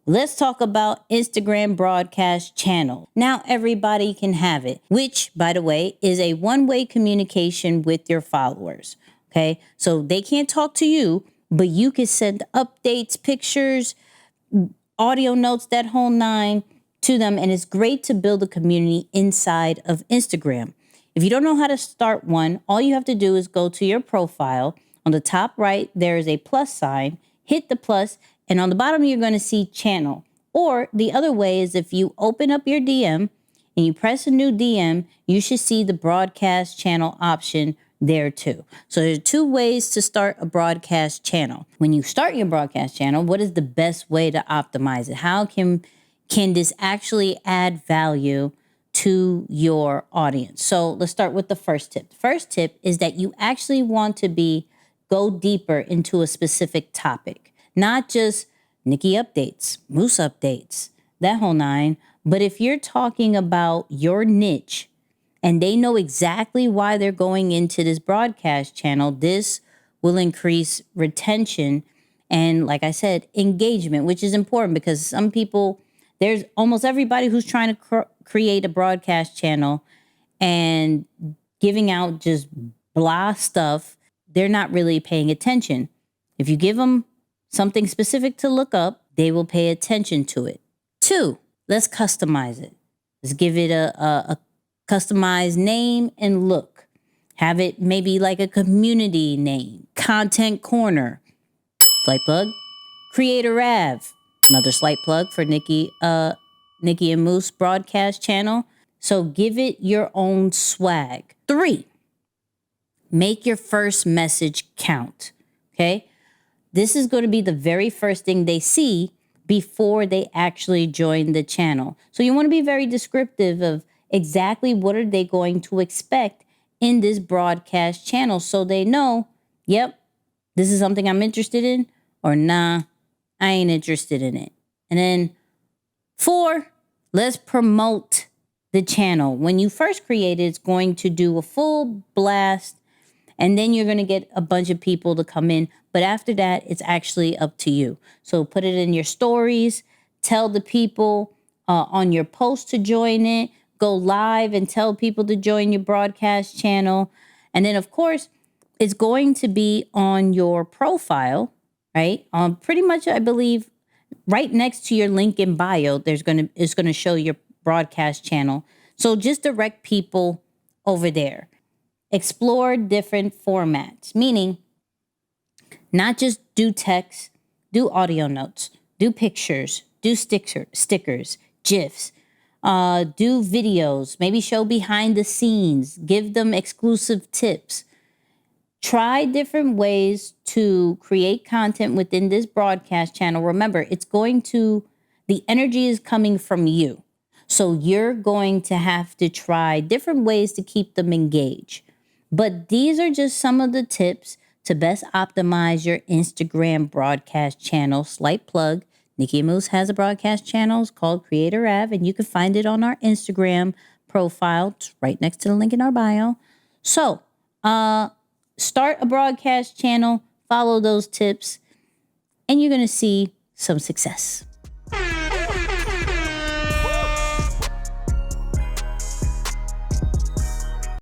let's talk about Instagram broadcast channel. Now everybody can have it, which, by the way, is a one-way communication with your followers. Okay, so they can't talk to you, but you can send updates, pictures, audio notes, that whole nine to them. And it's great to build a community inside of Instagram. If you don't know how to start one, all you have to do is go to your profile. On the top right, there is a plus sign. Hit the plus, and on the bottom, you're going to see channel. Or the other way is if you open up your DM and you press a new DM, you should see the broadcast channel option there too. So there's two ways to start a broadcast channel. When you start your broadcast channel, what is the best way to optimize it? How can this actually add value to your audience? So let's start with the first tip. The first tip is that you actually want to go deeper into a specific topic, not just Nicky updates, Moose updates, that whole nine. But if you're talking about your niche, and they know exactly why they're going into this broadcast channel, this will increase retention and, like I said, engagement, which is important because some people, there's almost everybody who's trying to create a broadcast channel and giving out just blah stuff. They're not really paying attention. If you give them something specific to look up, they will pay attention to it. 2, let's customize it. Let's give it a customized name and look. Have it maybe like a community name. Content Corner. Slight plug. Creator Av. Another slight plug for Nicky and Moose broadcast channel. So give it your own swag. 3, make your first message count. Okay? This is going to be the very first thing they see before they actually join the channel. So you want to be very descriptive of exactly what are they going to expect in this broadcast channel so they know, yep, this is something I'm interested in, or nah, I ain't interested in it. And then 4, let's promote the channel. When you first create it, it's going to do a full blast, and then you're going to get a bunch of people to come in. But after that, it's actually up to you. So put it in your stories, tell the people on your post to join it, go live and tell people to join your broadcast channel. And then, of course, it's going to be on your profile, right? Pretty much, I believe, right next to your link in bio, it's going to show your broadcast channel. So just direct people over there. Explore different formats, meaning not just do text, do audio notes, do pictures, do stickers, GIFs, do videos, maybe show behind the scenes, give them exclusive tips. Try different ways to create content within this broadcast channel. Remember, the energy is coming from you. So you're going to have to try different ways to keep them engaged. But these are just some of the tips to best optimize your Instagram broadcast channel. Slight plug. Nicky Moose has a broadcast channel. It's called Creator Av, and you can find it on our Instagram profile. It's right next to the link in our bio. So, start a broadcast channel, follow those tips, and you're going to see some success.